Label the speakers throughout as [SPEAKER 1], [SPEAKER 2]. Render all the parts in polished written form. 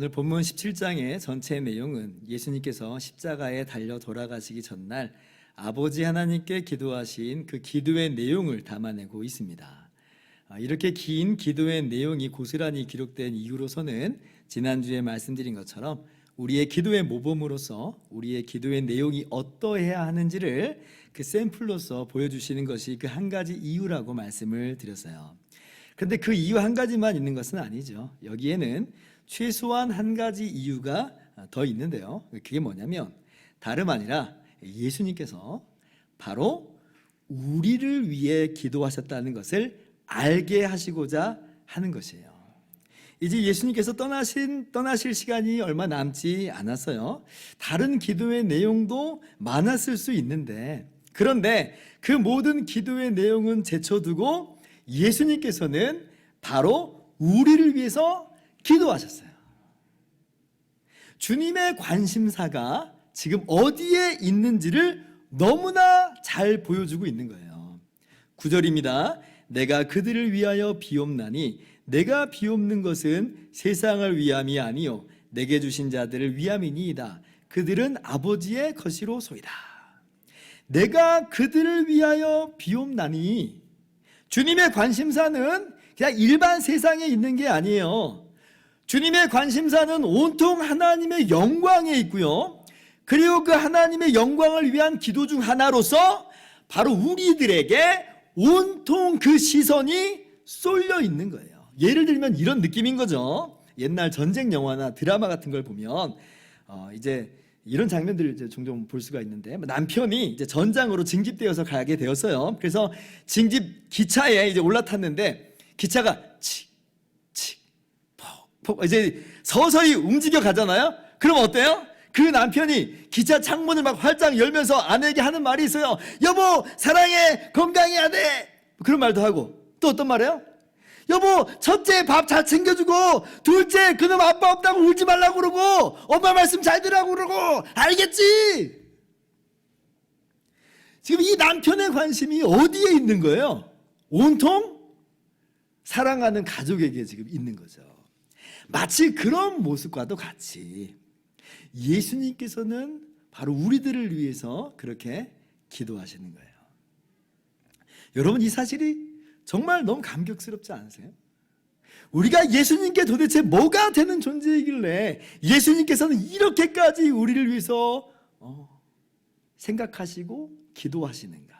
[SPEAKER 1] 오늘 본문 17장의 전체 내용은 예수님께서 십자가에 달려 돌아가시기 전날 아버지 하나님께 기도하신 그 기도의 내용을 담아내고 있습니다. 이렇게 긴 기도의 내용이 고스란히 기록된 이유로서는 지난주에 말씀드린 것처럼 우리의 기도의 모범으로서 우리의 기도의 내용이 어떠해야 하는지를 그 샘플로서 보여주시는 것이 그 한 가지 이유라고 말씀을 드렸어요. 그런데 그 이유 한 가지만 있는 것은 아니죠. 여기에는 최소한 한 가지 이유가 더 있는데요. 그게 뭐냐면 다름 아니라 예수님께서 바로 우리를 위해 기도하셨다는 것을 알게 하시고자 하는 것이에요. 이제 예수님께서 떠나실 시간이 얼마 남지 않았어요. 다른 기도의 내용도 많았을 수 있는데, 그런데 그 모든 기도의 내용은 제쳐두고 예수님께서는 바로 우리를 위해서 기도하셨어요. 주님의 관심사가 지금 어디에 있는지를 너무나 잘 보여주고 있는 거예요. 9절입니다. 내가 그들을 위하여 비옵나니 내가 비옵는 것은 세상을 위함이 아니요 내게 주신 자들을 위함이니이다. 그들은 아버지의 것이로소이다. 내가 그들을 위하여 비옵나니, 주님의 관심사는 그냥 일반 세상에 있는 게 아니에요. 주님의 관심사는 온통 하나님의 영광에 있고요. 그리고 그 하나님의 영광을 위한 기도 중 하나로서 바로 우리들에게 온통 그 시선이 쏠려 있는 거예요. 예를 들면 이런 느낌인 거죠. 옛날 전쟁 영화나 드라마 같은 걸 보면 이제 이런 장면들을 이제 종종 볼 수가 있는데, 남편이 이제 전장으로 징집되어서 가게 되었어요. 그래서 징집 기차에 이제 올라탔는데 기차가 퍽 이제 서서히 움직여 가잖아요. 그럼 어때요? 그 남편이 기차 창문을 막 활짝 열면서 아내에게 하는 말이 있어요. 여보 사랑해, 건강해야 돼. 그런 말도 하고, 또 어떤 말이에요? 여보 첫째 밥 잘 챙겨주고, 둘째 그놈 아빠 없다고 울지 말라고 그러고, 엄마 말씀 잘 들으라고 그러고, 알겠지? 지금 이 남편의 관심이 어디에 있는 거예요? 온통 사랑하는 가족에게 지금 있는 거죠. 마치 그런 모습과도 같이 예수님께서는 바로 우리들을 위해서 그렇게 기도하시는 거예요. 여러분, 이 사실이 정말 너무 감격스럽지 않으세요? 우리가 예수님께 도대체 뭐가 되는 존재이길래 예수님께서는 이렇게까지 우리를 위해서 생각하시고 기도하시는가?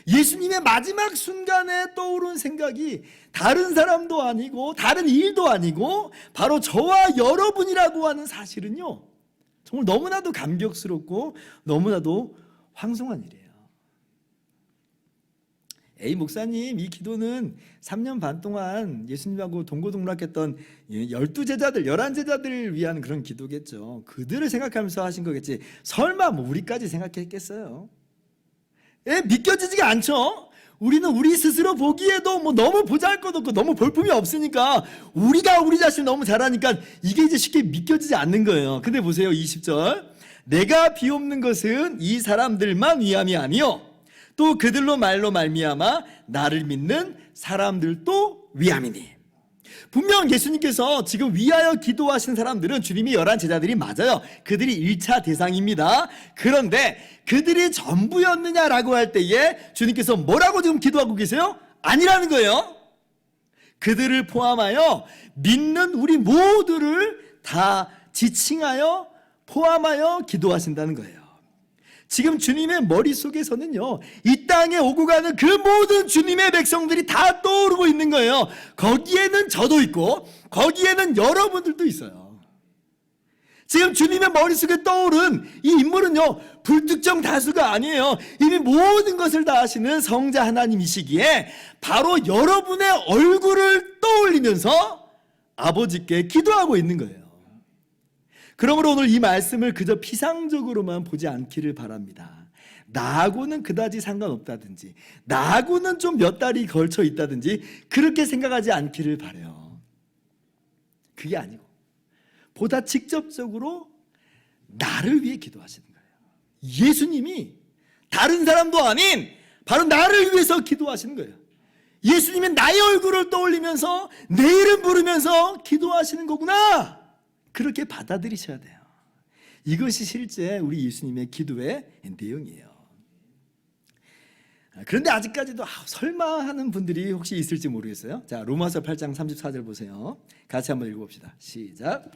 [SPEAKER 1] 예수님의 마지막 순간에 떠오른 생각이 다른 사람도 아니고 다른 일도 아니고 바로 저와 여러분이라고 하는 사실은요, 정말 너무나도 감격스럽고 너무나도 황송한 일이에요. A 목사님, 이 기도는 3년 반 동안 예수님하고 동고동락했던 12제자들, 11제자들을 위한 그런 기도겠죠. 그들을 생각하면서 하신 거겠지, 설마 뭐 우리까지 생각했겠어요? 믿겨지지가 않죠. 우리는 우리 스스로 보기에도 뭐 너무 보잘것없고 너무 볼품이 없으니까, 우리가 우리 자신을 너무 잘하니까 이게 이제 쉽게 믿겨지지 않는 거예요. 근데 보세요, 20절. 내가 비옵는 것은 이 사람들만 위함이 아니요 또 그들로 말로 말미암아 나를 믿는 사람들도 위함이니. 분명 예수님께서 지금 위하여 기도하신 사람들은 주님이 11제자들이 맞아요. 그들이 1차 대상입니다. 그런데 그들이 전부였느냐라고 할 때에 주님께서 뭐라고 지금 기도하고 계세요? 아니라는 거예요. 그들을 포함하여 믿는 우리 모두를 다 지칭하여 포함하여 기도하신다는 거예요. 지금 주님의 머릿속에서는요, 이 땅에 오고 가는 그 모든 주님의 백성들이 다 떠오르고 있는 거예요. 거기에는 저도 있고 거기에는 여러분들도 있어요. 지금 주님의 머릿속에 떠오른 이 인물은요, 불특정 다수가 아니에요. 이미 모든 것을 다 아시는 성자 하나님이시기에 바로 여러분의 얼굴을 떠올리면서 아버지께 기도하고 있는 거예요. 그러므로 오늘 이 말씀을 그저 피상적으로만 보지 않기를 바랍니다. 나하고는 그다지 상관없다든지, 나하고는 좀 몇 달이 걸쳐 있다든지 그렇게 생각하지 않기를 바라요. 그게 아니고 보다 직접적으로 나를 위해 기도하시는 거예요. 예수님이 다른 사람도 아닌 바로 나를 위해서 기도하시는 거예요. 예수님이 나의 얼굴을 떠올리면서 내 이름 부르면서 기도하시는 거구나. 그렇게 받아들이셔야 돼요. 이것이 실제 우리 예수님의 기도의 내용이에요. 그런데 아직까지도 설마 하는 분들이 혹시 있을지 모르겠어요. 자, 로마서 8장 34절 보세요. 같이 한번 읽어봅시다. 시작.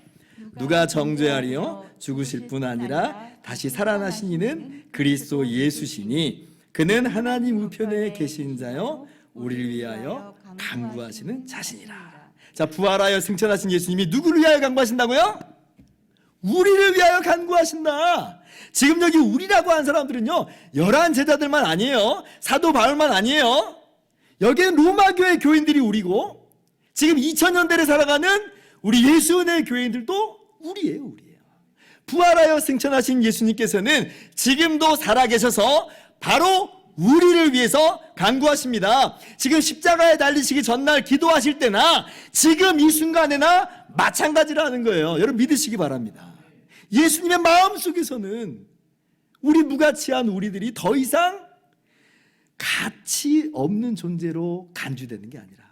[SPEAKER 1] 누가 정죄하리요? 죽으실 뿐 아니라 다시 살아나신 이는 그리스도 예수시니 그는 하나님 우편에 계신 자요 우리를 위하여 간구하시는 자신이라. 자, 부활하여 승천하신 예수님이 누구를 위하여 간구하신다고요? 우리를 위하여 간구하신다. 지금 여기 우리라고 한 사람들은요 11 제자들만 아니에요. 사도 바울만 아니에요. 여기는 로마교회 교인들이 우리고 지금 2000년대를 살아가는 우리 예수은혜 교인들도 우리예요. 부활하여 승천하신 예수님께서는 지금도 살아계셔서 바로 우리를 위해서 간구하십니다. 지금 십자가에 달리시기 전날 기도하실 때나 지금 이 순간에나 마찬가지라는 거예요. 여러분 믿으시기 바랍니다. 예수님의 마음속에서는 우리 무가치한 우리들이 더 이상 가치 없는 존재로 간주되는 게 아니라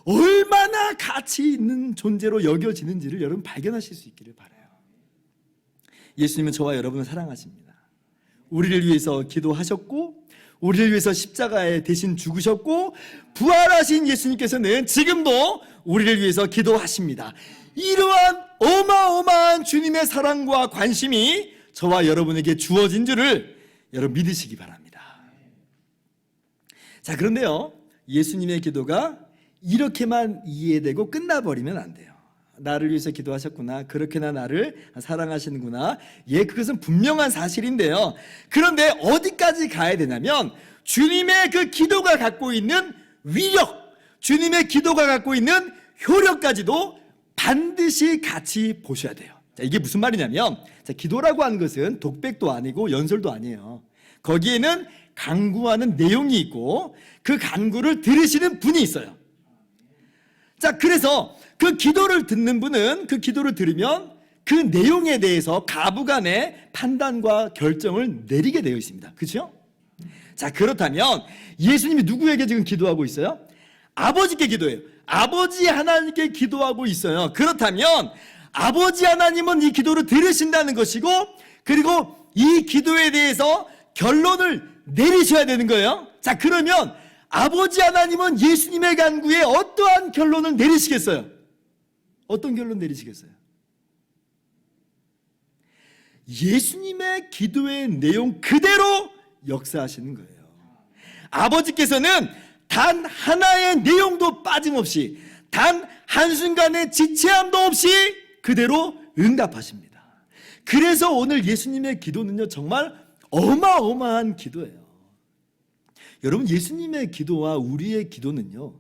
[SPEAKER 1] 얼마나 가치 있는 존재로 여겨지는지를 여러분 발견하실 수 있기를 바라요. 예수님은 저와 여러분을 사랑하십니다. 우리를 위해서 기도하셨고 우리를 위해서 십자가에 대신 죽으셨고 부활하신 예수님께서는 지금도 우리를 위해서 기도하십니다. 이러한 어마어마한 주님의 사랑과 관심이 저와 여러분에게 주어진 줄을 여러분 믿으시기 바랍니다. 자, 그런데요 예수님의 기도가 이렇게만 이해되고 끝나버리면 안 돼요. 나를 위해서 기도하셨구나, 그렇게나 나를 사랑하시는구나, 예, 그것은 분명한 사실인데요. 그런데 어디까지 가야 되냐면 주님의 그 기도가 갖고 있는 위력, 주님의 기도가 갖고 있는 효력까지도 반드시 같이 보셔야 돼요. 자, 이게 무슨 말이냐면 자, 기도라고 하는 것은 독백도 아니고 연설도 아니에요. 거기에는 간구하는 내용이 있고 그 간구를 들으시는 분이 있어요. 자, 그래서 그 기도를 듣는 분은 그 기도를 들으면 그 내용에 대해서 가부간의 판단과 결정을 내리게 되어 있습니다. 그렇죠? 자, 그렇다면 예수님이 누구에게 지금 기도하고 있어요? 아버지께 기도해요. 아버지 하나님께 기도하고 있어요. 그렇다면 아버지 하나님은 이 기도를 들으신다는 것이고 그리고 이 기도에 대해서 결론을 내리셔야 되는 거예요. 자, 그러면 아버지 하나님은 예수님의 간구에 어떠한 결론을 내리시겠어요? 어떤 결론 내리시겠어요? 예수님의 기도의 내용 그대로 역사하시는 거예요. 아버지께서는 단 하나의 내용도 빠짐없이 단 한순간의 지체함도 없이 그대로 응답하십니다. 그래서 오늘 예수님의 기도는요 정말 어마어마한 기도예요. 여러분 예수님의 기도와 우리의 기도는요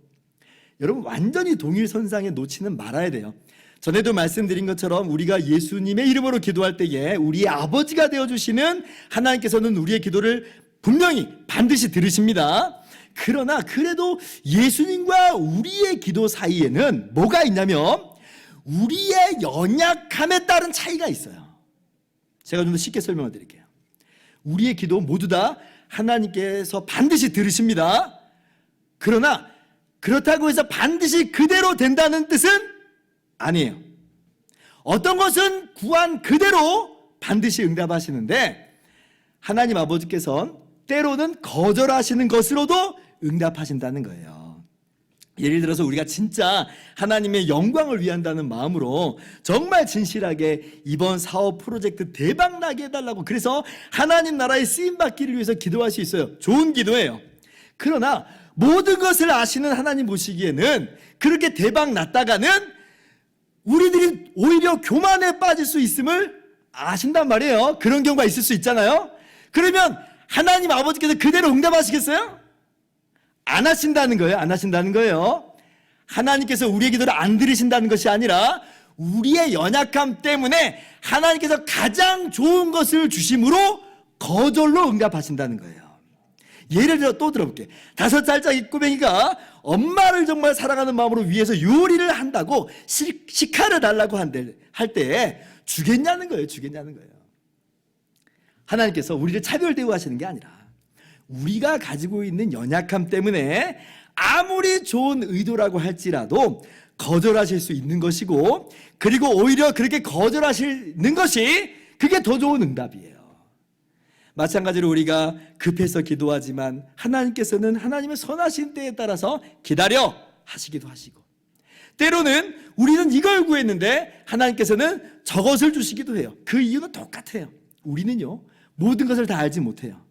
[SPEAKER 1] 여러분 완전히 동일선상에 놓지는 말아야 돼요. 전에도 말씀드린 것처럼 우리가 예수님의 이름으로 기도할 때에 우리의 아버지가 되어주시는 하나님께서는 우리의 기도를 분명히 반드시 들으십니다. 그러나 그래도 예수님과 우리의 기도 사이에는 뭐가 있냐면 우리의 연약함에 따른 차이가 있어요. 제가 좀 더 쉽게 설명을 드릴게요. 우리의 기도 모두 다 하나님께서 반드시 들으십니다. 그러나 그렇다고 해서 반드시 그대로 된다는 뜻은 아니에요. 어떤 것은 구한 그대로 반드시 응답하시는데 하나님 아버지께서는 때로는 거절하시는 것으로도 응답하신다는 거예요. 예를 들어서 우리가 진짜 하나님의 영광을 위한다는 마음으로 정말 진실하게 이번 사업 프로젝트 대박나게 해달라고 그래서 하나님 나라의 쓰임받기를 위해서 기도할 수 있어요. 좋은 기도예요. 그러나 모든 것을 아시는 하나님 보시기에는 그렇게 대박났다가는 우리들이 오히려 교만에 빠질 수 있음을 아신단 말이에요. 그런 경우가 있을 수 있잖아요. 그러면 하나님 아버지께서 그대로 응답하시겠어요? 안 하신다는 거예요. 안 하신다는 거예요. 하나님께서 우리의 기도를 안 들으신다는 것이 아니라 우리의 연약함 때문에 하나님께서 가장 좋은 것을 주심으로 거절로 응답하신다는 거예요. 예를 들어 또 들어볼게요. 5살짜리 꼬맹이가 엄마를 정말 사랑하는 마음으로 위해서 요리를 한다고 식칼을 달라고 할 때 주겠냐는 거예요. 주겠냐는 거예요. 하나님께서 우리를 차별 대우하시는 게 아니라 우리가 가지고 있는 연약함 때문에 아무리 좋은 의도라고 할지라도 거절하실 수 있는 것이고, 그리고 오히려 그렇게 거절하시는 것이 그게 더 좋은 응답이에요. 마찬가지로 우리가 급해서 기도하지만 하나님께서는 하나님의 선하신 때에 따라서 기다려 하시기도 하시고, 때로는 우리는 이걸 구했는데 하나님께서는 저것을 주시기도 해요. 그 이유는 똑같아요. 우리는요, 모든 것을 다 알지 못해요.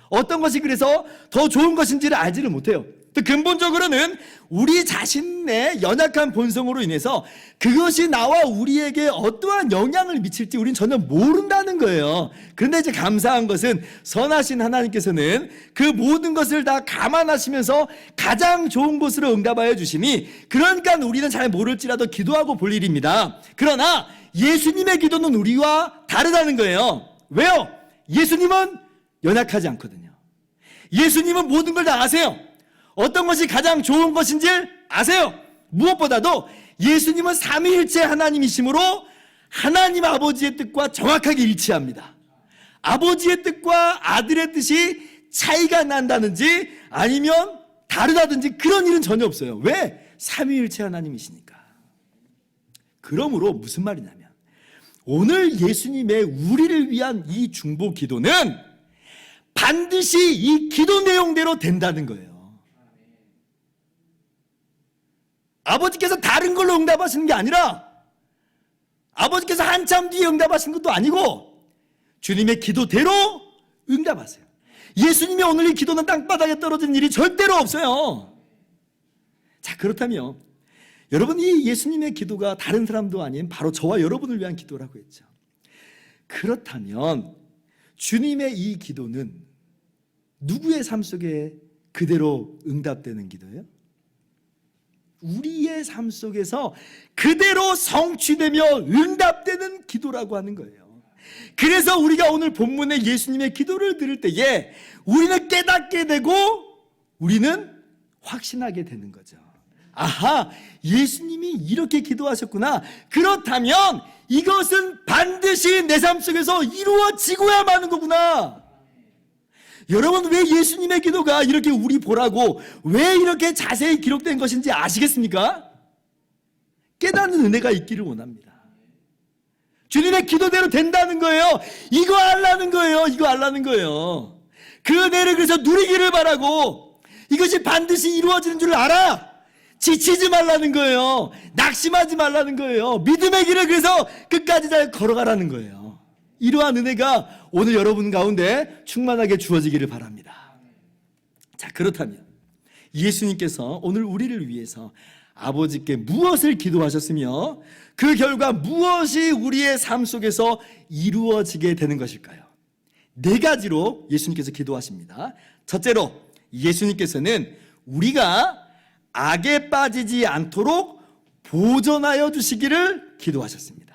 [SPEAKER 1] 어떤 것이 그래서 더 좋은 것인지를 알지를 못해요. 또 근본적으로는 우리 자신의 연약한 본성으로 인해서 그것이 나와 우리에게 어떠한 영향을 미칠지 우리는 전혀 모른다는 거예요. 그런데 이제 감사한 것은 선하신 하나님께서는 그 모든 것을 다 감안하시면서 가장 좋은 것으로 응답하여 주시니, 그러니까 우리는 잘 모를지라도 기도하고 볼 일입니다. 그러나 예수님의 기도는 우리와 다르다는 거예요. 왜요? 예수님은 연약하지 않거든요. 예수님은 모든 걸 다 아세요. 어떤 것이 가장 좋은 것인지 아세요. 무엇보다도 예수님은 삼위일체 하나님이시므로 하나님 아버지의 뜻과 정확하게 일치합니다. 아버지의 뜻과 아들의 뜻이 차이가 난다든지 아니면 다르다든지 그런 일은 전혀 없어요. 왜? 삼위일체 하나님이시니까. 그러므로 무슨 말이냐면, 오늘 예수님의 우리를 위한 이 중보 기도는 반드시 이 기도 내용대로 된다는 거예요. 아버지께서 다른 걸로 응답하시는 게 아니라, 아버지께서 한참 뒤에 응답하시는 것도 아니고 주님의 기도대로 응답하세요. 예수님이 오늘 이 기도는 땅바닥에 떨어진 일이 절대로 없어요. 자, 그렇다면 여러분, 이 예수님의 기도가 다른 사람도 아닌 바로 저와 여러분을 위한 기도라고 했죠. 그렇다면 주님의 이 기도는 누구의 삶 속에 그대로 응답되는 기도예요? 우리의 삶 속에서 그대로 성취되며 응답되는 기도라고 하는 거예요. 그래서 우리가 오늘 본문의 예수님의 기도를 들을 때에 우리는 깨닫게 되고 우리는 확신하게 되는 거죠. 아하, 예수님이 이렇게 기도하셨구나. 그렇다면 이것은 반드시 내 삶 속에서 이루어지고야만 하는 거구나. 여러분, 왜 예수님의 기도가 이렇게 우리 보라고 왜 이렇게 자세히 기록된 것인지 아시겠습니까? 깨닫는 은혜가 있기를 원합니다. 주님의 기도대로 된다는 거예요. 이거 알라는 거예요. 이거 알라는 거예요. 그 은혜를 그래서 누리기를 바라고, 이것이 반드시 이루어지는 줄 알아. 지치지 말라는 거예요. 낙심하지 말라는 거예요. 믿음의 길을 그래서 끝까지 잘 걸어가라는 거예요. 이러한 은혜가 오늘 여러분 가운데 충만하게 주어지기를 바랍니다. 자, 그렇다면 예수님께서 오늘 우리를 위해서 아버지께 무엇을 기도하셨으며 그 결과 무엇이 우리의 삶 속에서 이루어지게 되는 것일까요? 네 가지로 예수님께서 기도하십니다. 첫째로, 예수님께서는 우리가 악에 빠지지 않도록 보존하여 주시기를 기도하셨습니다.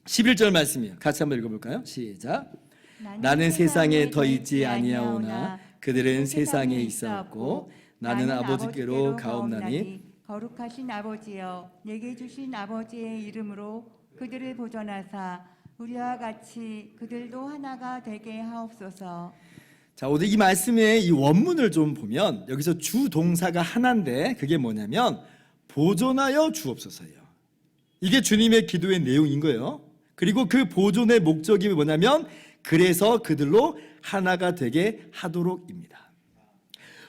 [SPEAKER 1] 11절 말씀이에요. 같이 한번 읽어볼까요? 시작. 나는 세상에 더 있지 아니하오나 그들은 세상에 있사옵고 나는 아버지께로 가옵나니
[SPEAKER 2] 거룩하신 아버지여, 내게 주신 아버지의 이름으로 그들을 보존하사 우리와 같이 그들도 하나가 되게 하옵소서.
[SPEAKER 1] 자, 오늘 이 말씀의 이 원문을 좀 보면 여기서 주 동사가 하나인데 그게 뭐냐면 보존하여 주옵소서예요. 이게 주님의 기도의 내용인 거예요. 그리고 그 보존의 목적이 뭐냐면 그래서 그들로 하나가 되게 하도록입니다.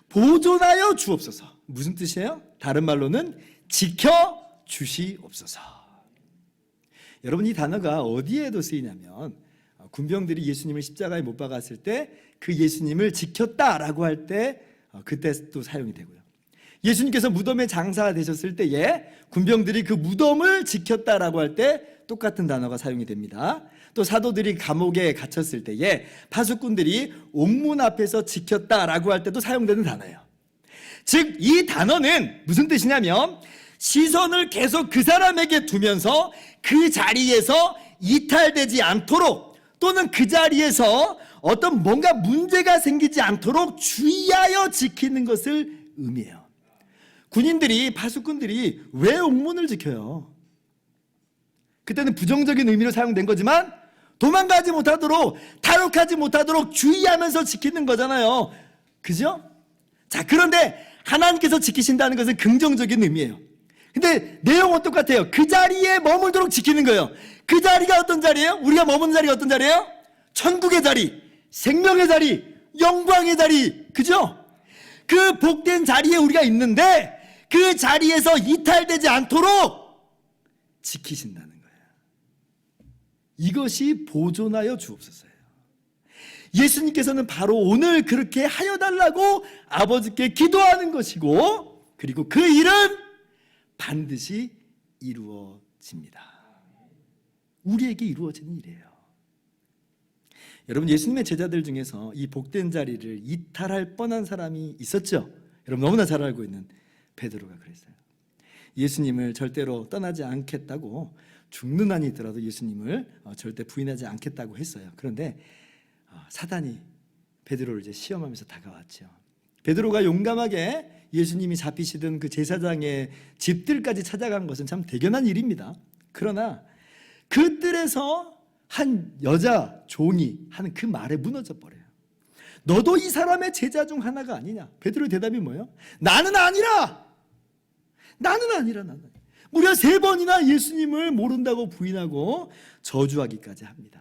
[SPEAKER 1] 보존하여 주옵소서. 무슨 뜻이에요? 다른 말로는 지켜 주시옵소서. 여러분, 이 단어가 어디에도 쓰이냐면 군병들이 예수님을 십자가에 못 박았을 때 그 예수님을 지켰다라고 할 때 그때 또 사용이 되고요. 예수님께서 무덤에 장사되셨을 때에 군병들이 그 무덤을 지켰다라고 할 때 똑같은 단어가 사용이 됩니다. 또 사도들이 감옥에 갇혔을 때에 파수꾼들이 옥문 앞에서 지켰다라고 할 때도 사용되는 단어예요. 즉, 이 단어는 무슨 뜻이냐면 시선을 계속 그 사람에게 두면서 그 자리에서 이탈되지 않도록, 또는 그 자리에서 어떤 뭔가 문제가 생기지 않도록 주의하여 지키는 것을 의미해요. 군인들이, 파수꾼들이 왜 옥문을 지켜요? 그때는 부정적인 의미로 사용된 거지만 도망가지 못하도록, 탈옥하지 못하도록 주의하면서 지키는 거잖아요. 그죠? 자, 그런데 하나님께서 지키신다는 것은 긍정적인 의미예요. 근데 내용은 똑같아요. 그 자리에 머물도록 지키는 거예요. 그 자리가 어떤 자리예요? 우리가 머무는 자리가 어떤 자리예요? 천국의 자리, 생명의 자리, 영광의 자리. 그죠? 그 복된 자리에 우리가 있는데 그 자리에서 이탈되지 않도록 지키신다는 거예요. 이것이 보존하여 주옵소서예요. 예수님께서는 바로 오늘 그렇게 하여 달라고 아버지께 기도하는 것이고, 그리고 그 일은 반드시 이루어집니다. 우리에게 이루어지는 일이에요. 여러분, 예수님의 제자들 중에서 이 복된 자리를 이탈할 뻔한 사람이 있었죠. 여러분 너무나 잘 알고 있는 베드로가 그랬어요. 예수님을 절대로 떠나지 않겠다고, 죽는 한이 있더라도 예수님을 절대 부인하지 않겠다고 했어요. 그런데 사단이 베드로를 이제 시험하면서 다가왔죠. 베드로가 용감하게 예수님이 잡히시던 그 제사장의 집들까지 찾아간 것은 참 대견한 일입니다. 그러나 그 뜰에서 한 여자 종이 하는 그 말에 무너져 버려요. 너도 이 사람의 제자 중 하나가 아니냐? 베드로의 대답이 뭐예요? 나는 아니라. 나는 아니라. 나는. 무려 3번이나 예수님을 모른다고 부인하고 저주하기까지 합니다.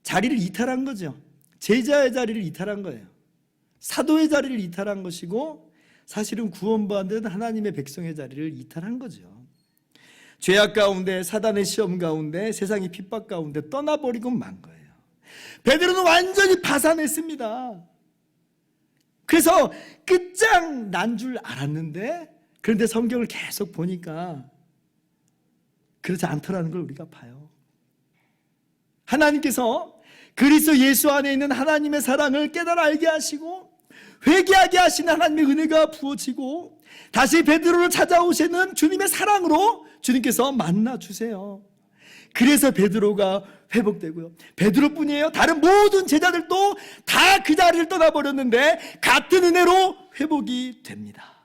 [SPEAKER 1] 자리를 이탈한 거죠. 제자의 자리를 이탈한 거예요. 사도의 자리를 이탈한 것이고, 사실은 구원받은 하나님의 백성의 자리를 이탈한 거죠. 죄악 가운데, 사단의 시험 가운데, 세상의 핍박 가운데 떠나버리고 만 거예요. 베드로는 완전히 파산했습니다. 그래서 끝장 난 줄 알았는데, 그런데 성경을 계속 보니까 그렇지 않더라는 걸 우리가 봐요. 하나님께서 그리스도 예수 안에 있는 하나님의 사랑을 깨달아 알게 하시고 회개하게 하시는 하나님의 은혜가 부어지고, 다시 베드로를 찾아오시는 주님의 사랑으로 주님께서 만나주세요. 그래서 베드로가 회복되고요. 베드로뿐이에요. 다른 모든 제자들도 다 그 자리를 떠나버렸는데 같은 은혜로 회복이 됩니다.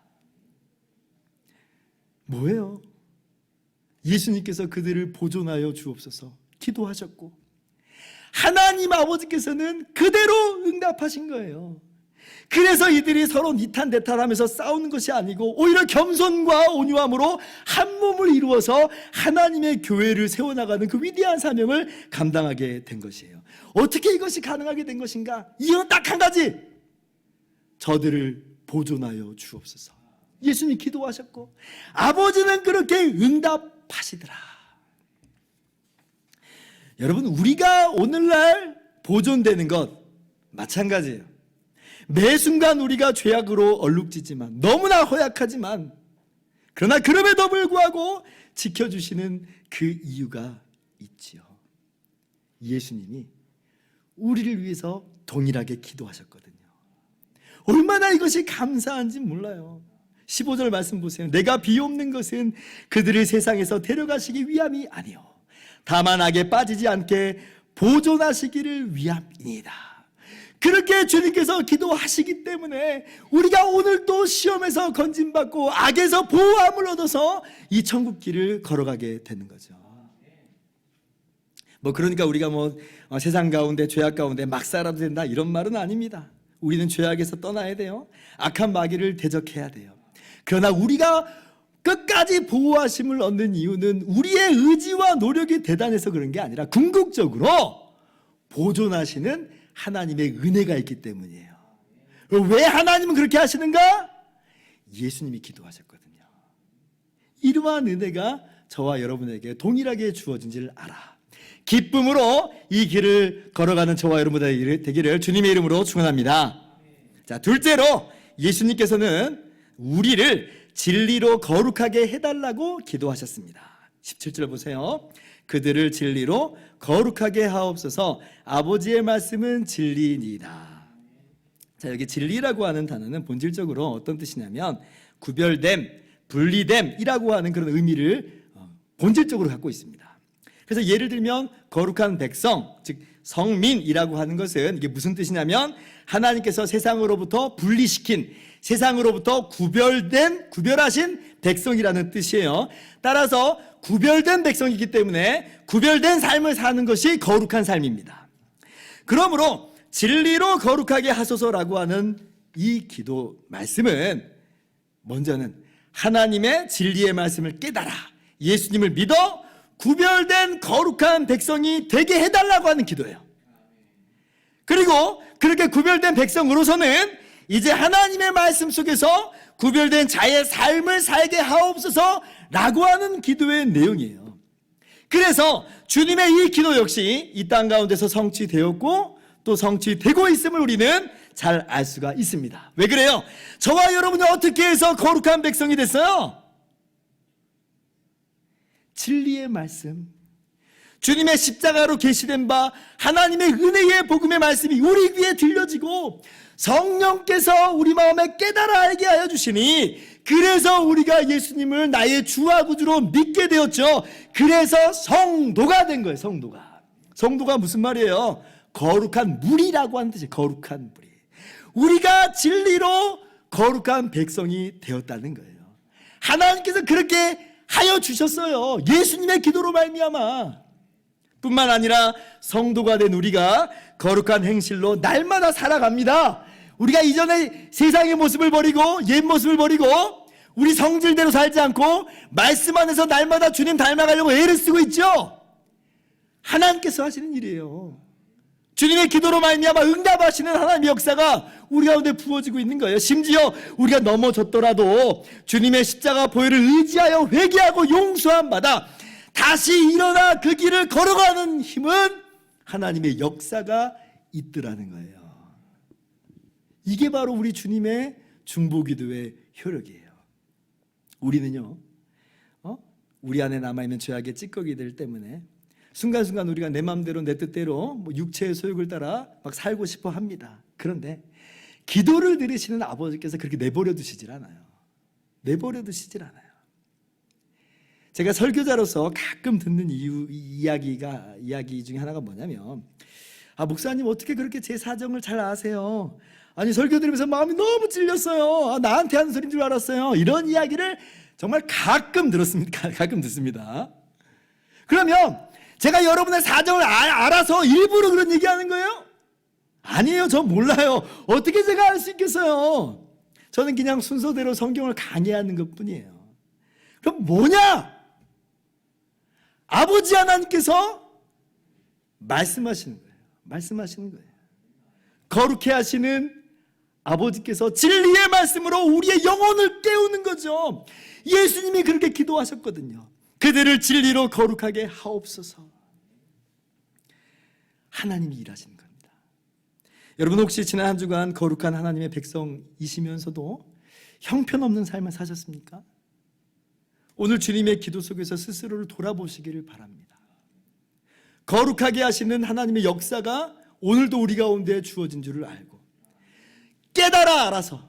[SPEAKER 1] 뭐예요? 예수님께서 그들을 보존하여 주옵소서 기도하셨고, 하나님 아버지께서는 그대로 응답하신 거예요. 그래서 이들이 서로 니탄대탄하면서 싸우는 것이 아니고 오히려 겸손과 온유함으로 한 몸을 이루어서 하나님의 교회를 세워나가는 그 위대한 사명을 감당하게 된 것이에요. 어떻게 이것이 가능하게 된 것인가? 이유는 딱 한 가지. 저들을 보존하여 주옵소서. 예수님 기도하셨고 아버지는 그렇게 응답하시더라. 여러분, 우리가 오늘날 보존되는 것 마찬가지예요. 매 순간 우리가 죄악으로 얼룩지지만, 너무나 허약하지만, 그러나 그럼에도 불구하고 지켜주시는 그 이유가 있지요. 예수님이 우리를 위해서 동일하게 기도하셨거든요. 얼마나 이것이 감사한지 몰라요. 15절 말씀 보세요. 내가 비옵는 것은 그들을 세상에서 데려가시기 위함이 아니요 다만 악에 빠지지 않게 보존하시기를 위함이니이다. 그렇게 주님께서 기도하시기 때문에 우리가 오늘 또 시험에서 건진받고 악에서 보호함을 얻어서 이 천국 길을 걸어가게 되는 거죠. 그러니까 우리가 세상 가운데 죄악 가운데 막 살아도 된다 이런 말은 아닙니다. 우리는 죄악에서 떠나야 돼요. 악한 마귀를 대적해야 돼요. 그러나 우리가 끝까지 보호하심을 얻는 이유는 우리의 의지와 노력이 대단해서 그런 게 아니라 궁극적으로 보존하시는 하나님의 은혜가 있기 때문이에요. 왜 하나님은 그렇게 하시는가? 예수님이 기도하셨거든요. 이러한 은혜가 저와 여러분에게 동일하게 주어진지를 알아. 기쁨으로 이 길을 걸어가는 저와 여러분 되기를 주님의 이름으로 축원합니다. 자, 둘째로 예수님께서는 우리를 진리로 거룩하게 해달라고 기도하셨습니다. 17절 보세요. 그들을 진리로 거룩하게 하옵소서. 아버지의 말씀은 진리니이다. 자, 여기 진리라고 하는 단어는 본질적으로 어떤 뜻이냐면 구별됨, 분리됨이라고 하는 그런 의미를 본질적으로 갖고 있습니다. 그래서 예를 들면 거룩한 백성, 즉 성민이라고 하는 것은 이게 무슨 뜻이냐면 하나님께서 세상으로부터 분리시킨, 세상으로부터 구별하신 백성이라는 뜻이에요. 따라서 구별된 백성이기 때문에 구별된 삶을 사는 것이 거룩한 삶입니다. 그러므로 진리로 거룩하게 하소서라고 하는 이 기도 말씀은 먼저는 하나님의 진리의 말씀을 깨달아 예수님을 믿어 구별된 거룩한 백성이 되게 해달라고 하는 기도예요. 그리고 그렇게 구별된 백성으로서는 이제 하나님의 말씀 속에서 구별된 자의 삶을 살게 하옵소서 라고 하는 기도의 내용이에요. 그래서 주님의 이 기도 역시 이 땅 가운데서 성취되었고 또 성취되고 있음을 우리는 잘 알 수가 있습니다. 왜 그래요? 저와 여러분이 어떻게 해서 거룩한 백성이 됐어요? 진리의 말씀, 주님의 십자가로 계시된 바 하나님의 은혜의 복음의 말씀이 우리 귀에 들려지고 성령께서 우리 마음에 깨달아 알게 하여 주시니 그래서 우리가 예수님을 나의 주와 구주로 믿게 되었죠. 그래서 성도가 된 거예요. 성도가 무슨 말이에요? 거룩한 무리라고 하는 뜻이에요. 거룩한 무리. 우리가 진리로 거룩한 백성이 되었다는 거예요. 하나님께서 그렇게 하여 주셨어요. 예수님의 기도로 말미암아. 뿐만 아니라 성도가 된 우리가 거룩한 행실로 날마다 살아갑니다. 우리가 이전에 세상의 모습을 버리고 옛 모습을 버리고 우리 성질대로 살지 않고 말씀 안에서 날마다 주님 닮아가려고 애를 쓰고 있죠. 하나님께서 하시는 일이에요. 주님의 기도로 말미암아 응답하시는 하나님의 역사가 우리 가운데 부어지고 있는 거예요. 심지어 우리가 넘어졌더라도 주님의 십자가 보혈을 의지하여 회개하고 용서함 받아 다시 일어나 그 길을 걸어가는 힘은 하나님의 역사가 있더라는 거예요. 이게 바로 우리 주님의 중보기도의 효력이에요. 우리는요, 우리 안에 남아있는 죄악의 찌꺼기들 때문에 순간순간 우리가 내 마음대로 내 뜻대로 육체의 소욕을 따라 막 살고 싶어 합니다. 그런데 기도를 들으시는 아버지께서 그렇게 내버려 두시질 않아요. 내버려 두시질 않아요. 제가 설교자로서 가끔 듣는 이야기 중에 하나가 뭐냐면, 목사님 어떻게 그렇게 제 사정을 잘 아세요? 아니 설교 들으면서 마음이 너무 찔렸어요. 나한테 하는 소리인 줄 알았어요. 이런 이야기를 정말 가끔 듣습니다. 그러면 제가 여러분의 사정을 알아서 일부러 그런 얘기하는 거예요? 아니에요. 전 몰라요. 어떻게 제가 알 수 있겠어요? 저는 그냥 순서대로 성경을 강의하는 것뿐이에요. 그럼 뭐냐? 아버지 하나님께서 말씀하시는 거예요. 거룩해 하시는 아버지께서 진리의 말씀으로 우리의 영혼을 깨우는 거죠. 예수님이 그렇게 기도하셨거든요. 그들을 진리로 거룩하게 하옵소서. 하나님이 일하시는 겁니다. 여러분 혹시 지난 한 주간 거룩한 하나님의 백성이시면서도 형편없는 삶을 사셨습니까? 오늘 주님의 기도 속에서 스스로를 돌아보시기를 바랍니다. 거룩하게 하시는 하나님의 역사가 오늘도 우리 가운데 주어진 줄을 알고 깨달아 알아서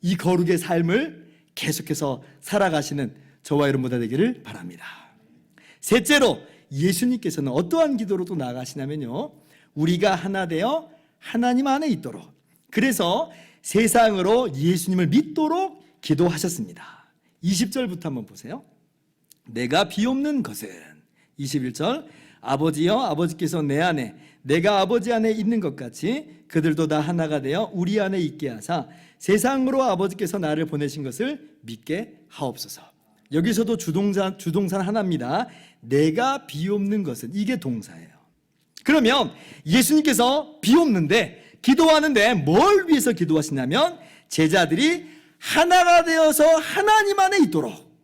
[SPEAKER 1] 이 거룩의 삶을 계속해서 살아가시는 저와 여러분 모두 되기를 바랍니다. 셋째로 예수님께서는 어떠한 기도로 또 나아가시냐면요, 우리가 하나 되어 하나님 안에 있도록, 그래서 세상으로 예수님을 믿도록 기도하셨습니다. 20절부터 한번 보세요. 내가 비옵는 것은 21절 아버지여 아버지께서 내 안에 내가 아버지 안에 있는 것 같이 그들도 다 하나가 되어 우리 안에 있게 하사 세상으로 아버지께서 나를 보내신 것을 믿게 하옵소서. 여기서도 주동산 하나입니다. 내가 비옵는 것은, 이게 동사예요. 그러면 예수님께서 비옵는데 기도하는데 뭘 위해서 기도하시냐면 제자들이 하나가 되어서 하나님 안에 있도록,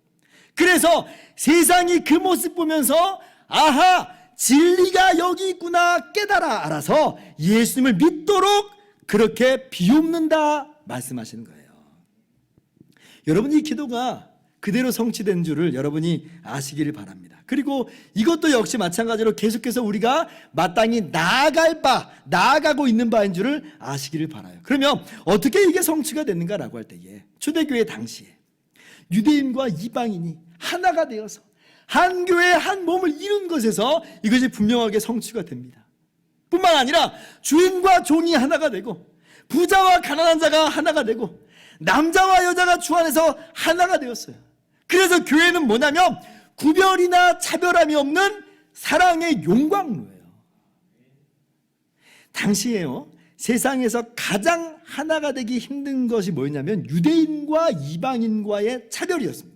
[SPEAKER 1] 그래서 세상이 그 모습 보면서 아하 진리가 여기 있구나 깨달아 알아서 예수님을 믿도록 그렇게 비옵는다 말씀하시는 거예요. 여러분 이 기도가 그대로 성취된 줄을 여러분이 아시기를 바랍니다. 그리고 이것도 역시 마찬가지로 계속해서 우리가 마땅히 나아가고 있는 바인 줄을 아시기를 바라요. 그러면 어떻게 이게 성취가 됐는가라고 할 때에 초대교회 당시에 유대인과 이방인이 하나가 되어서 한 교회 한 몸을 이룬 것에서 이것이 분명하게 성취가 됩니다. 뿐만 아니라 주인과 종이 하나가 되고 부자와 가난한 자가 하나가 되고 남자와 여자가 주 안에서 하나가 되었어요. 그래서 교회는 뭐냐면 구별이나 차별함이 없는 사랑의 용광로예요. 당시에요, 세상에서 가장 하나가 되기 힘든 것이 뭐였냐면 유대인과 이방인과의 차별이었습니다.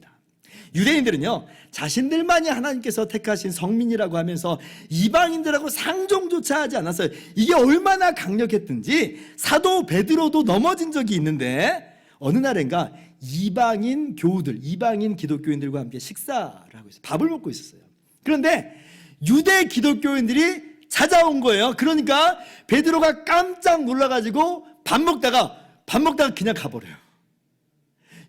[SPEAKER 1] 유대인들은요, 자신들만이 하나님께서 택하신 성민이라고 하면서 이방인들하고 상종조차 하지 않았어요. 이게 얼마나 강력했든지 사도 베드로도 넘어진 적이 있는데 어느 날인가 이방인 교우들, 이방인 기독교인들과 함께 식사를 하고 있어요. 밥을 먹고 있었어요. 그런데 유대 기독교인들이 찾아온 거예요. 그러니까 베드로가 깜짝 놀라가지고 밥 먹다가 그냥 가버려요.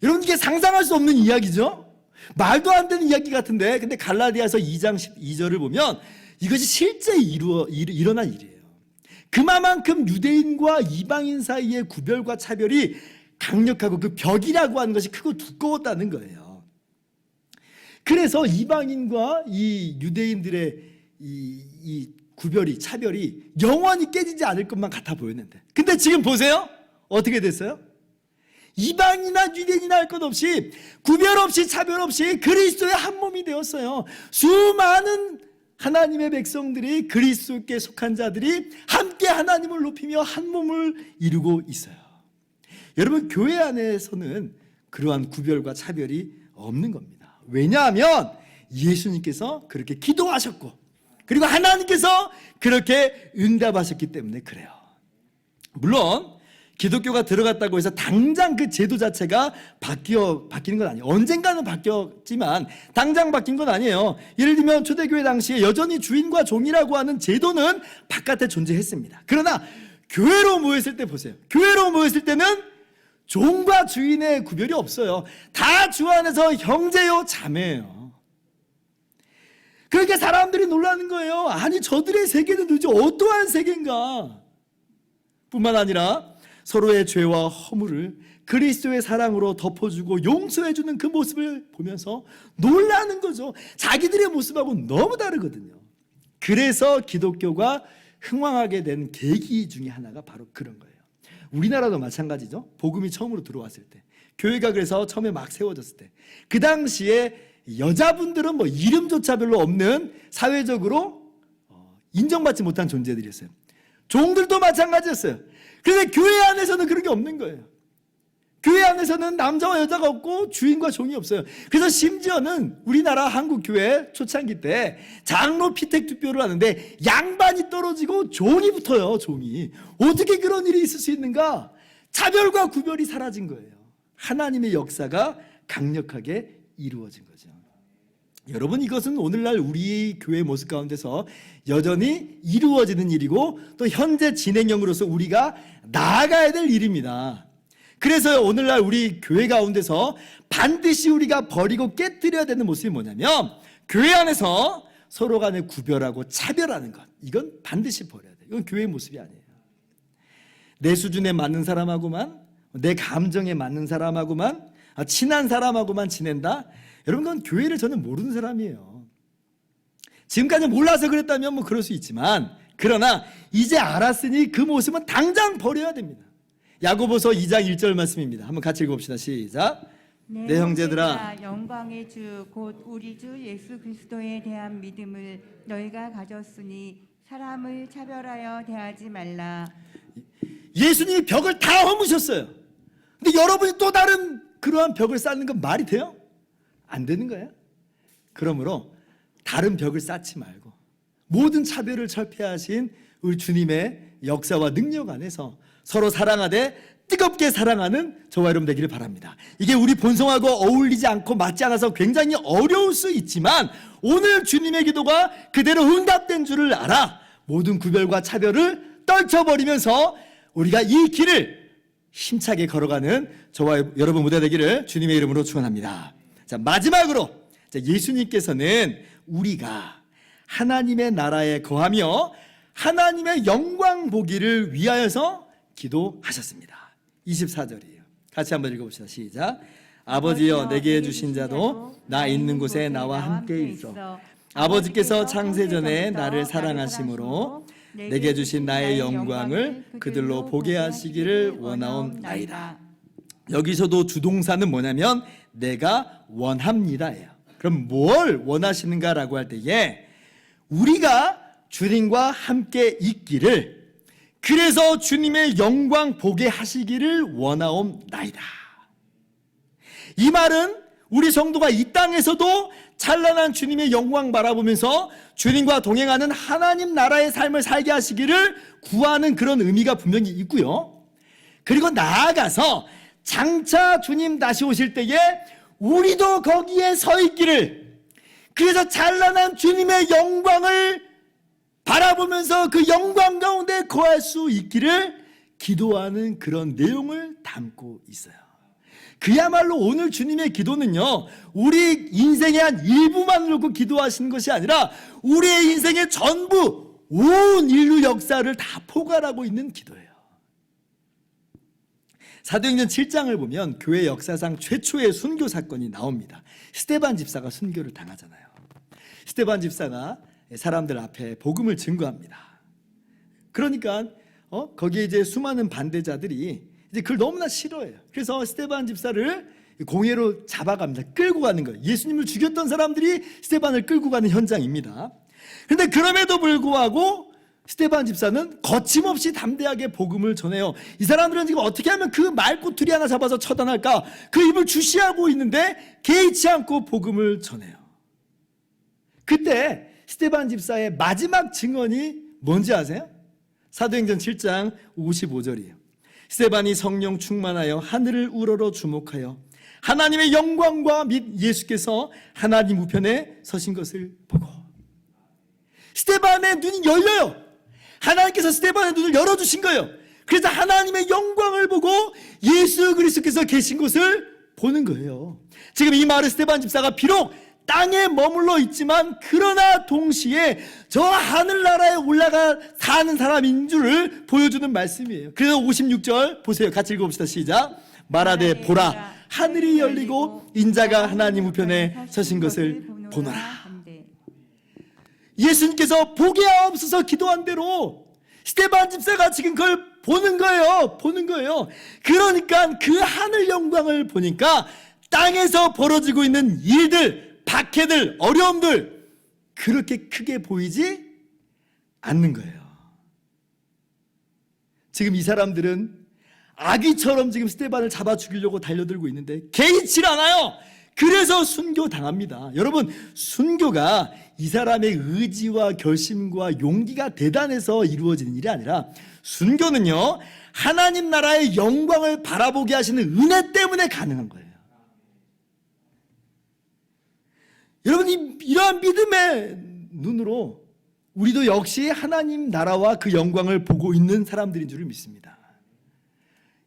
[SPEAKER 1] 여러분, 이게 상상할 수 없는 이야기죠? 말도 안 되는 이야기 같은데, 근데 갈라디아서 2장 12절을 보면 이것이 실제 일어난 일이에요. 그만큼 유대인과 이방인 사이의 구별과 차별이 강력하고 그 벽이라고 하는 것이 크고 두꺼웠다는 거예요. 그래서 이방인과 이 유대인들의 이 구별이, 차별이 영원히 깨지지 않을 것만 같아 보였는데, 근데 지금 보세요. 어떻게 됐어요? 이방이나 유대인이나 할 것 없이, 구별 없이 차별 없이 그리스도의 한 몸이 되었어요. 수많은 하나님의 백성들이, 그리스도께 속한 자들이 함께 하나님을 높이며 한 몸을 이루고 있어요. 여러분, 교회 안에서는 그러한 구별과 차별이 없는 겁니다. 왜냐하면 예수님께서 그렇게 기도하셨고, 그리고 하나님께서 그렇게 응답하셨기 때문에 그래요. 물론 기독교가 들어갔다고 해서 당장 그 제도 자체가 바뀌는 건 아니에요. 언젠가는 바뀌었지만 당장 바뀐 건 아니에요. 예를 들면 초대교회 당시에 여전히 주인과 종이라고 하는 제도는 바깥에 존재했습니다. 그러나 교회로 모였을 때 보세요. 교회로 모였을 때는 종과 주인의 구별이 없어요. 다 주 안에서 형제요 자매예요. 그러니까 사람들이 놀라는 거예요. 아니, 저들의 세계는 도대체 어떠한 세계인가? 뿐만 아니라 서로의 죄와 허물을 그리스도의 사랑으로 덮어주고 용서해주는 그 모습을 보면서 놀라는 거죠. 자기들의 모습하고 너무 다르거든요. 그래서 기독교가 흥왕하게 된 계기 중에 하나가 바로 그런 거예요. 우리나라도 마찬가지죠. 복음이 처음으로 들어왔을 때, 교회가 그래서 처음에 막 세워졌을 때, 그 당시에 여자분들은 뭐 이름조차 별로 없는, 사회적으로 인정받지 못한 존재들이었어요. 종들도 마찬가지였어요. 그런데 교회 안에서는 그런 게 없는 거예요. 교회 안에서는 남자와 여자가 없고 주인과 종이 없어요. 그래서 심지어는 우리나라 한국교회 초창기 때 장로 피택 투표를 하는데 양반이 떨어지고 종이 붙어요. 종이. 어떻게 그런 일이 있을 수 있는가? 차별과 구별이 사라진 거예요. 하나님의 역사가 강력하게 이루어진 거죠. 여러분, 이것은 오늘날 우리 교회 모습 가운데서 여전히 이루어지는 일이고 또 현재 진행형으로서 우리가 나아가야 될 일입니다. 그래서 오늘날 우리 교회 가운데서 반드시 우리가 버리고 깨뜨려야 되는 모습이 뭐냐면, 교회 안에서 서로 간에 구별하고 차별하는 것, 이건 반드시 버려야 돼요. 이건 교회의 모습이 아니에요. 내 수준에 맞는 사람하고만, 내 감정에 맞는 사람하고만, 친한 사람하고만 지낸다? 여러분, 그건 교회를 저는 모르는 사람이에요. 지금까지 몰라서 그랬다면 뭐 그럴 수 있지만, 그러나 이제 알았으니 그 모습은 당장 버려야 됩니다. 야고보서 2장 1절 말씀입니다. 한번 같이 읽어봅시다. 시작. 내 형제들아,
[SPEAKER 2] 영광의 주 곧 우리 주 예수 그리스도에 대한 믿음을 너희가 가졌으니 사람을 차별하여 대하지 말라.
[SPEAKER 1] 예수님이 벽을 다 허무셨어요. 근데 여러분이 또 다른 그러한 벽을 쌓는 건 말이 돼요? 안 되는 거예요. 그러므로 다른 벽을 쌓지 말고 모든 차별을 철폐하신 우리 주님의 역사와 능력 안에서 서로 사랑하되 뜨겁게 사랑하는 저와 여러분 되기를 바랍니다. 이게 우리 본성하고 어울리지 않고 맞지 않아서 굉장히 어려울 수 있지만, 오늘 주님의 기도가 그대로 응답된 줄을 알아 모든 구별과 차별을 떨쳐버리면서 우리가 이 길을 힘차게 걸어가는 저와 여러분 모두 되기를 주님의 이름으로 축원합니다. 자, 마지막으로 예수님께서는 우리가 하나님의 나라에 거하며 하나님의 영광 보기를 위하여서 기도하셨습니다. 24절이에요. 같이 한번 읽어봅시다. 시작. 아버지여, 내게 주신 자도 나 있는 곳에 나와 함께 있어 아버지께서 창세전에 나를 사랑하심으로 내게 주신 나의 영광을 그들로 보게 하시기를 원하옵나이다. 여기서도 주동사는 뭐냐면 내가 원합니다예요. 그럼 뭘 원하시는가라고 할 때에 우리가 주님과 함께 있기를, 그래서 주님의 영광 보게 하시기를 원하옵나이다. 이 말은 우리 성도가 이 땅에서도 찬란한 주님의 영광 바라보면서 주님과 동행하는 하나님 나라의 삶을 살게 하시기를 구하는 그런 의미가 분명히 있고요. 그리고 나아가서 장차 주님 다시 오실 때에 우리도 거기에 서 있기를, 그래서 찬란한 주님의 영광을 바라보면서 그 영광 가운데 거할 수 있기를 기도하는 그런 내용을 담고 있어요. 그야말로 오늘 주님의 기도는요, 우리 인생의 한 일부만 놓고 기도하시는 것이 아니라 우리의 인생의 전부, 온 인류 역사를 다 포괄하고 있는 기도예요. 사도행전 7장을 보면 교회 역사상 최초의 순교 사건이 나옵니다. 스데반 집사가 순교를 당하잖아요. 스데반 집사가 사람들 앞에 복음을 증거합니다. 그러니까 거기에 이제 수많은 반대자들이 이제 그걸 너무나 싫어해요. 그래서 스데반 집사를 공회로 잡아갑니다. 끌고 가는 거예요. 예수님을 죽였던 사람들이 스데반을 끌고 가는 현장입니다. 그런데 그럼에도 불구하고 스데반 집사는 거침없이 담대하게 복음을 전해요. 이 사람들은 지금 어떻게 하면 그 말꼬투리 하나 잡아서 처단할까, 그 입을 주시하고 있는데 개의치 않고 복음을 전해요. 그때 스데반 집사의 마지막 증언이 뭔지 아세요? 사도행전 7장 55절이에요. 스데반이 성령 충만하여 하늘을 우러러 주목하여 하나님의 영광과 및 예수께서 하나님 우편에 서신 것을 보고. 스데반의 눈이 열려요. 하나님께서 스데반의 눈을 열어주신 거예요. 그래서 하나님의 영광을 보고 예수 그리스도께서 계신 것을 보는 거예요. 지금 이 마을의 스데반 집사가 비록 땅에 머물러 있지만 그러나 동시에 저 하늘나라에 올라가 사는 사람인 줄을 보여주는 말씀이에요. 그래서 56절 보세요. 같이 읽어봅시다. 시작. 말하되 보라, 하늘이 열리고 인자가 하나님 우편에 서신 것을 보노라. 예수님께서 보게 하옵소서 기도한 대로 스데반 집사가 지금 그걸 보는 거예요. 보는 거예요. 그러니까 그 하늘 영광을 보니까 땅에서 벌어지고 있는 일들, 박해들, 어려움들 그렇게 크게 보이지 않는 거예요. 지금 이 사람들은 아기처럼 지금 스데반을 잡아 죽이려고 달려들고 있는데 개의치 않아요. 그래서 순교당합니다. 여러분, 순교가 이 사람의 의지와 결심과 용기가 대단해서 이루어지는 일이 아니라 순교는요, 하나님 나라의 영광을 바라보게 하시는 은혜 때문에 가능한 거예요. 여러분, 이러한 믿음의 눈으로 우리도 역시 하나님 나라와 그 영광을 보고 있는 사람들인 줄을 믿습니다.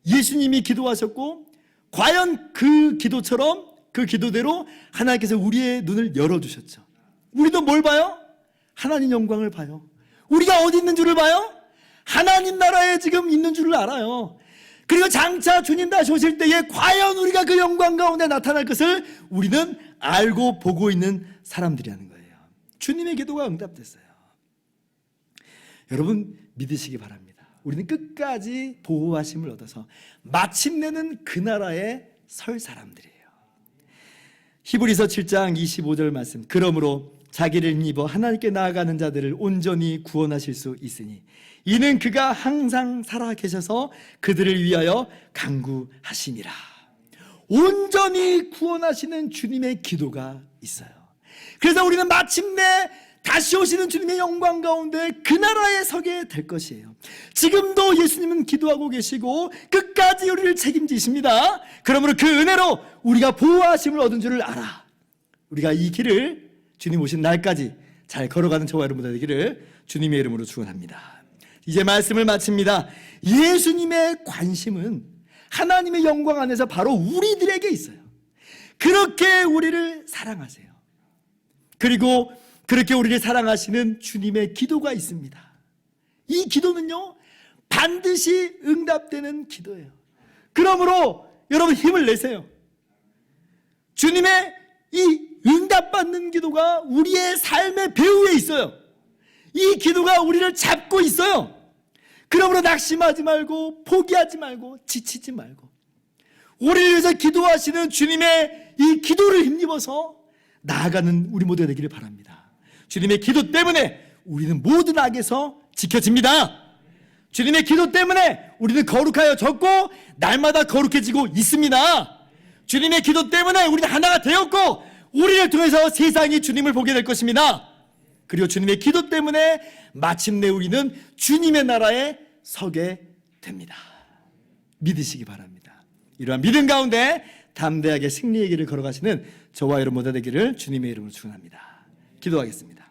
[SPEAKER 1] 예수님이 기도하셨고 과연 그 기도처럼, 그 기도대로 하나님께서 우리의 눈을 열어주셨죠. 우리도 뭘 봐요? 하나님 영광을 봐요. 우리가 어디 있는 줄을 봐요? 하나님 나라에 지금 있는 줄을 알아요. 그리고 장차 주님 다시 오실 때에 과연 우리가 그 영광 가운데 나타날 것을 우리는 알고 보고 있는 사람들이라는 거예요. 주님의 기도가 응답됐어요. 여러분, 믿으시기 바랍니다. 우리는 끝까지 보호하심을 얻어서 마침내는 그 나라에 설 사람들이에요. 히브리서 7장 25절 말씀. 그러므로 자기를 힘입어 하나님께 나아가는 자들을 온전히 구원하실 수 있으니 이는 그가 항상 살아 계셔서 그들을 위하여 간구하심이라. 온전히 구원하시는 주님의 기도가 있어요. 그래서 우리는 마침내 다시 오시는 주님의 영광 가운데 그 나라에 서게 될 것이에요. 지금도 예수님은 기도하고 계시고 끝까지 우리를 책임지십니다. 그러므로 그 은혜로 우리가 보호하심을 얻은 줄을 알아. 우리가 이 길을 주님 오신 날까지 잘 걸어가는 저와 여러분들 되기를 주님의 이름으로 축원합니다. 이제 말씀을 마칩니다. 예수님의 관심은 하나님의 영광 안에서 바로 우리들에게 있어요. 그렇게 우리를 사랑하세요. 그리고 그렇게 우리를 사랑하시는 주님의 기도가 있습니다. 이 기도는요, 반드시 응답되는 기도예요. 그러므로 여러분 힘을 내세요. 주님의 이 응답받는 기도가 우리의 삶의 배후에 있어요. 이 기도가 우리를 잡고 있어요. 그러므로 낙심하지 말고 포기하지 말고 지치지 말고 우리를 위해서 기도하시는 주님의 이 기도를 힘입어서 나아가는 우리 모두가 되기를 바랍니다. 주님의 기도 때문에 우리는 모든 악에서 지켜집니다. 주님의 기도 때문에 우리는 거룩하여졌고 날마다 거룩해지고 있습니다. 주님의 기도 때문에 우리는 하나가 되었고 우리를 통해서 세상이 주님을 보게 될 것입니다. 그리고 주님의 기도 때문에 마침내 우리는 주님의 나라에 서게 됩니다. 믿으시기 바랍니다. 이러한 믿음 가운데 담대하게 승리의 길을 걸어가시는 저와 여러분 모두 되기를 주님의 이름으로 축원합니다. 기도하겠습니다.